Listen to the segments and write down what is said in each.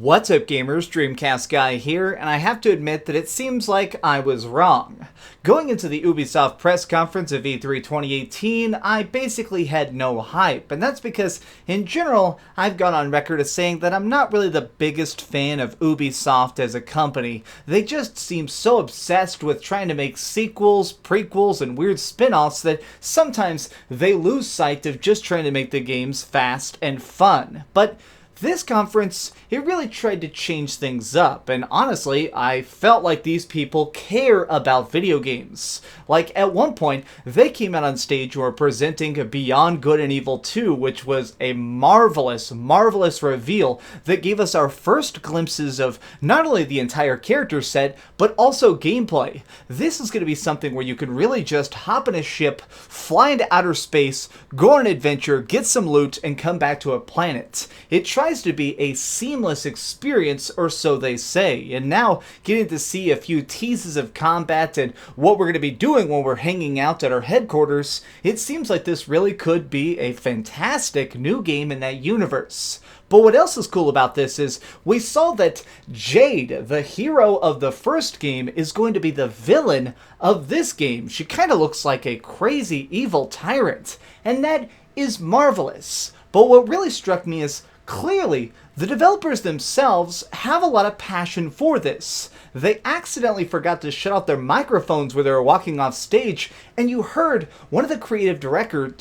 What's up gamers, DreamcastGuy here, and I have to admit that it seems like I was wrong. Going into the Ubisoft press conference of E3 2018, I basically had no hype, and that's because, in general, I've gone on record as saying that I'm not really the biggest fan of Ubisoft as a company. They just seem so obsessed with trying to make sequels, prequels, and weird spin-offs that sometimes they lose sight of just trying to make the games fast and fun. But this conference, it really tried to change things up, and honestly, I felt like these people care about video games. Like, at one point, they came out on stage and were presenting Beyond Good and Evil 2, which was a marvelous, marvelous reveal that gave us our first glimpses of not only the entire character set, but also gameplay. This is going to be something where you can really just hop in a ship, fly into outer space, go on an adventure, get some loot, and come back to a planet. It tries to be a seamless experience, or so they say, and now getting to see a few teases of combat and what we're going to be doing when we're hanging out at our headquarters, it seems like this really could be a fantastic new game in that universe. But what else is cool about this is we saw that Jade, the hero of the first game, is going to be the villain of this game. She kind of looks like a crazy evil tyrant, and that is marvelous. But what really struck me is clearly, the developers themselves have a lot of passion for this. They accidentally forgot to shut off their microphones where they were walking off stage, and you heard one of the creative director,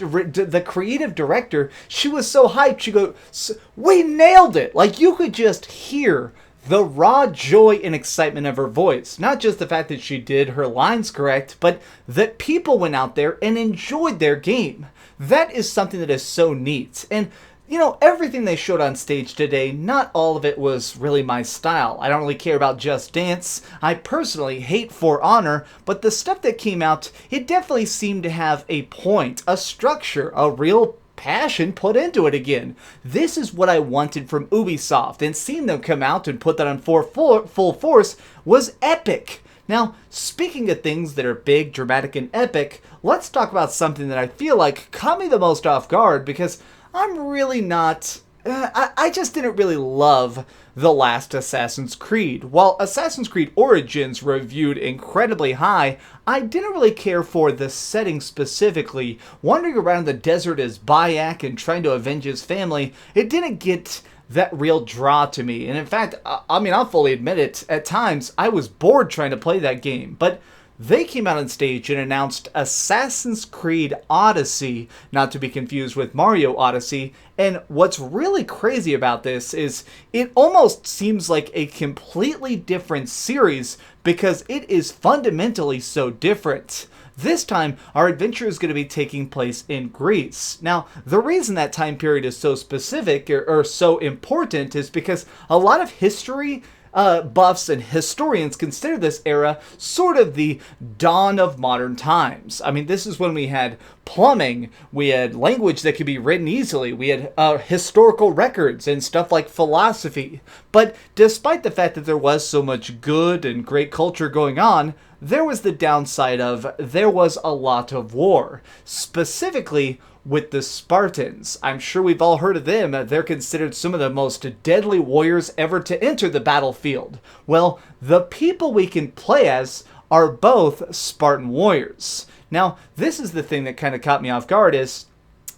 she was so hyped, she goes, "We nailed it!" Like, you could just hear the raw joy and excitement of her voice. Not just the fact that she did her lines correct, but that people went out there and enjoyed their game. That is something that is so neat. And you know, everything they showed on stage today, not all of it was really my style. I don't really care about Just Dance. I personally hate For Honor, but the stuff that came out, it definitely seemed to have a point, a structure, a real passion put into it again. This is what I wanted from Ubisoft, and seeing them come out and put that on full force was epic. Now, speaking of things that are big, dramatic, and epic, let's talk about something that I feel like caught me the most off guard, because I'm really not... I just didn't really love the last Assassin's Creed. While Assassin's Creed Origins reviewed incredibly high, I didn't really care for the setting specifically. Wandering around the desert as Bayek and trying to avenge his family, it didn't get that real draw to me. And in fact, I mean, I'll fully admit it, at times I was bored trying to play that game. But they came out on stage and announced Assassin's Creed Odyssey, not to be confused with Mario Odyssey, and what's really crazy about this is it almost seems like a completely different series because it is fundamentally so different. This time, our adventure is going to be taking place in Greece. Now, the reason that time period is so specific or so important is because a lot of history buffs and historians consider this era sort of the dawn of modern times. I mean, this is when we had plumbing, we had language that could be written easily, we had historical records and stuff like philosophy. But despite the fact that there was so much good and great culture going on, there was the downside of there was a lot of war. Specifically with the Spartans. I'm sure we've all heard of them. They're considered some of the most deadly warriors ever to enter the battlefield. Well, the people we can play as are both Spartan warriors. Now, this is the thing that kind of caught me off guard is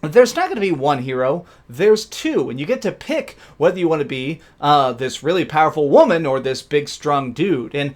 there's not going to be one hero, there's two, and you get to pick whether you want to be this really powerful woman or this big strong dude. And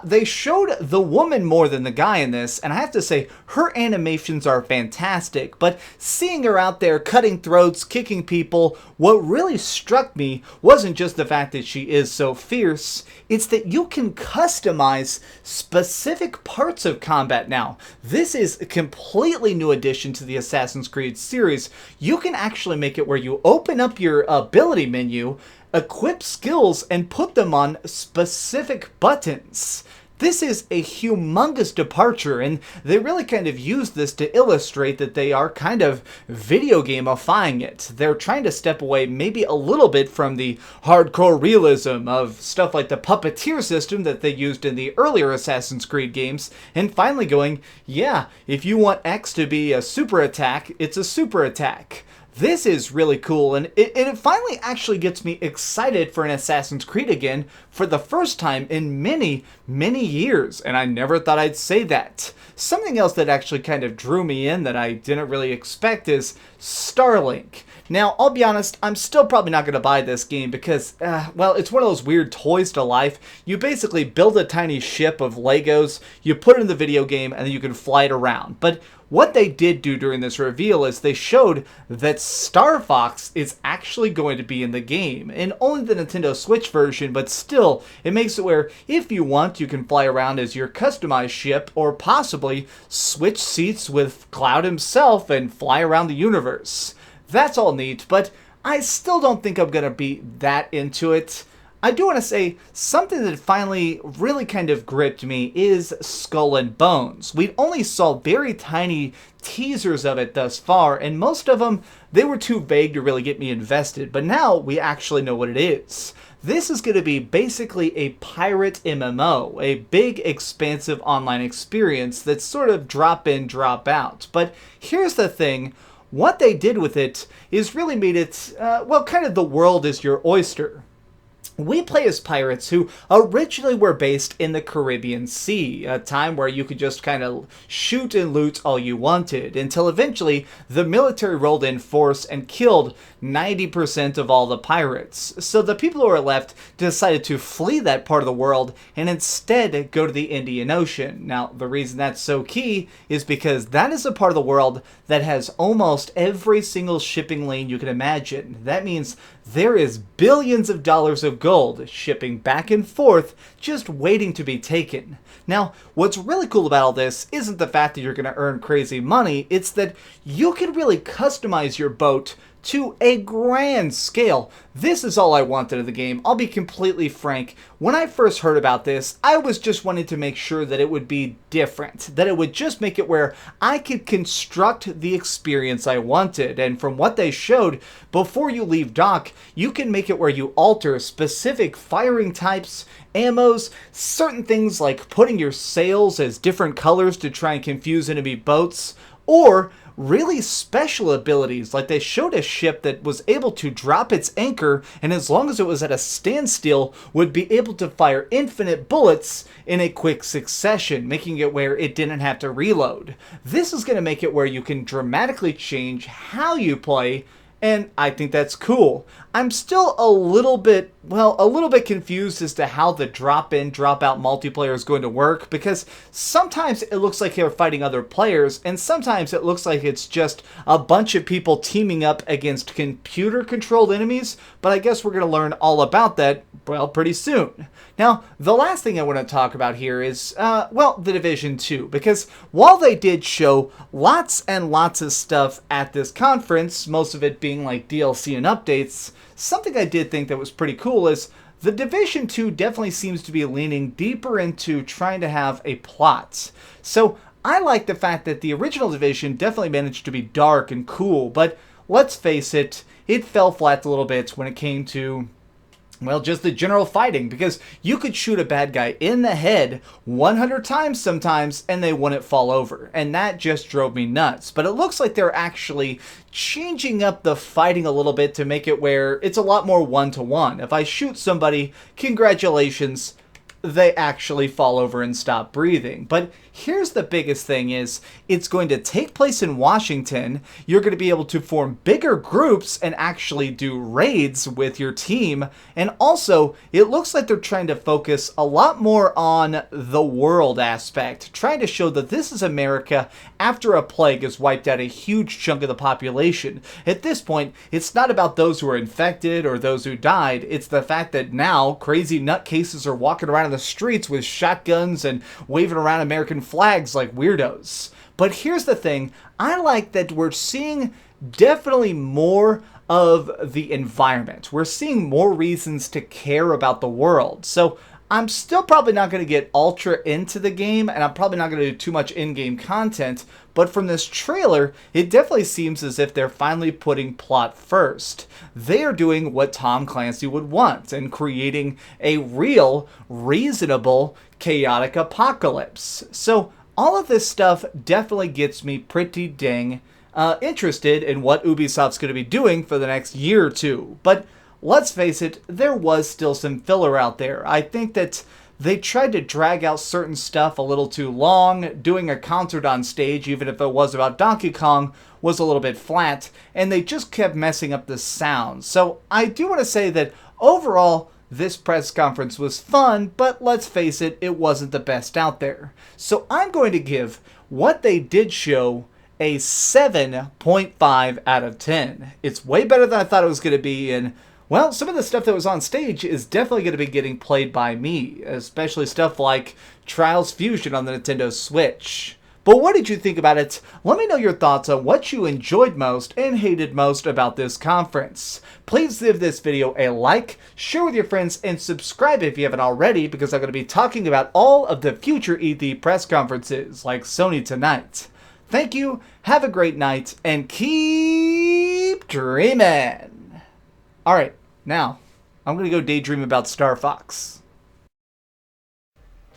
they showed the woman more than the guy in this, and I have to say, her animations are fantastic, but seeing her out there cutting throats, kicking people, what really struck me wasn't just the fact that she is so fierce, it's that you can customize specific parts of combat now. This is a completely new addition to the Assassin's Creed series. You can actually make it where you open up your ability menu, equip skills, and put them on specific buttons. This is a humongous departure, and they really kind of use this to illustrate that they are kind of video gamifying it. They're trying to step away maybe a little bit from the hardcore realism of stuff like the puppeteer system that they used in the earlier Assassin's Creed games, and finally going, yeah, if you want X to be a super attack, it's a super attack. this is really cool, and it finally actually gets me excited for an Assassin's Creed again for the first time in many, many years, and I never thought I'd say that. Something else that actually kind of drew me in that I didn't really expect is Starlink. Now, I'll be honest, I'm still probably not going to buy this game because, well, it's one of those weird toys to life. You basically build a tiny ship of Legos, you put it in the video game, and then you can fly it around. But what they did do during this reveal is they showed that Star Fox is actually going to be in the game. And only the Nintendo Switch version, but still, it makes it where if you want, you can fly around as your customized ship, or possibly switch seats with Cloud himself and fly around the universe. That's all neat, but I still don't think I'm going to be that into it. I do want to say something that finally really kind of gripped me is Skull and Bones. We only saw very tiny teasers of it thus far, and most of them, they were too vague to really get me invested, but now we actually know what it is. This is going to be basically a pirate MMO, a big, expansive online experience that's sort of drop in, drop out. But here's the thing. What they did with it is really made it, well, kind of the world is your oyster. We play as pirates who originally were based in the Caribbean Sea, a time where you could just kind of shoot and loot all you wanted, until eventually the military rolled in force and killed 90% of all the pirates. So the people who were left decided to flee that part of the world and instead go to the Indian Ocean. Now, the reason that's so key is because that is a part of the world that has almost every single shipping lane you can imagine. That means there is billions of dollars of gold shipping back and forth just waiting to be taken. Now, what's really cool about all this isn't the fact that you're going to earn crazy money, it's that you can really customize your boat to a grand scale. This is all I wanted of the game. I'll be completely frank. When I first heard about this, I was just wanting to make sure that it would be different, that it would just make it where I could construct the experience I wanted. And from what they showed, before you leave dock, you can make it where you alter specific firing types, ammos, certain things like putting your sails as different colors to try and confuse enemy boats, or really special abilities, like they showed a ship that was able to drop its anchor and as long as it was at a standstill would be able to fire infinite bullets in a quick succession, making it where it didn't have to reload. This is going to make it where you can dramatically change how you play, and I think that's cool. I'm still a little bit confused as to how the drop-in, drop-out multiplayer is going to work, because sometimes it looks like you're fighting other players, and sometimes it looks like it's just a bunch of people teaming up against computer-controlled enemies, but I guess we're going to learn all about that, well, pretty soon. Now, the last thing I want to talk about here is, well, The Division 2, because while they did show lots and lots of stuff at this conference, most of it being like DLC and updates, something I did think that was pretty cool is The Division 2 definitely seems to be leaning deeper into trying to have a plot. So I like the fact that the original Division definitely managed to be dark and cool, but let's face it, it fell flat a little bit when it came to, well, just the general fighting, because you could shoot a bad guy in the head 100 times sometimes and they wouldn't fall over, and that just drove me nuts. But it looks like they're actually changing up the fighting a little bit to make it where it's a lot more one-to-one. If I shoot somebody, congratulations, they actually fall over and stop breathing. But here's the biggest thing is, it's going to take place in Washington. You're going to be able to form bigger groups and actually do raids with your team. And also, it looks like they're trying to focus a lot more on the world aspect, trying to show that this is America after a plague has wiped out a huge chunk of the population. At this point, it's not about those who are infected or those who died. It's the fact that now crazy nutcases are walking around in the streets with shotguns and waving around American flags like weirdos. But here's the thing, I like that we're seeing definitely more of the environment. We're seeing more reasons to care about the world. So I'm still probably not going to get ultra into the game, and I'm probably not going to do too much in-game content, but from this trailer, it definitely seems as if they're finally putting plot first. They are doing what Tom Clancy would want, and creating a real, reasonable, chaotic apocalypse. So all of this stuff definitely gets me pretty dang interested in what Ubisoft's going to be doing for the next year or two. But let's face it, there was still some filler out there. I think that they tried to drag out certain stuff a little too long. Doing a concert on stage, even if it was about Donkey Kong, was a little bit flat, and they just kept messing up the sound. So I do want to say that overall, this press conference was fun, but let's face it, it wasn't the best out there. So I'm going to give what they did show a 7.5 out of 10. It's way better than I thought it was going to be, and well, some of the stuff that was on stage is definitely going to be getting played by me, especially stuff like Trials Fusion on the Nintendo Switch. But what did you think about it? Let me know your thoughts on what you enjoyed most and hated most about this conference. Please give this video a like, share with your friends, and subscribe if you haven't already, because I'm going to be talking about all of the future E3 press conferences, like Sony tonight. Thank you, have a great night, and keep dreaming! Alright, now, I'm going to go daydream about Star Fox.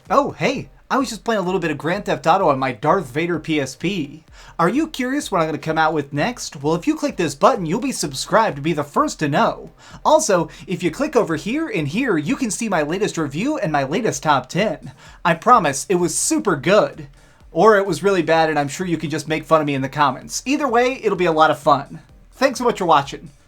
Oh, hey! I was just playing a little bit of Grand Theft Auto on my Darth Vader PSP. Are you curious what I'm going to come out with next? Well, if you click this button, you'll be subscribed to be the first to know. Also, if you click over here and here, you can see my latest review and my latest top 10. I promise, it was super good. Or it was really bad, and I'm sure you can just make fun of me in the comments. Either way, it'll be a lot of fun. Thanks so much for watching.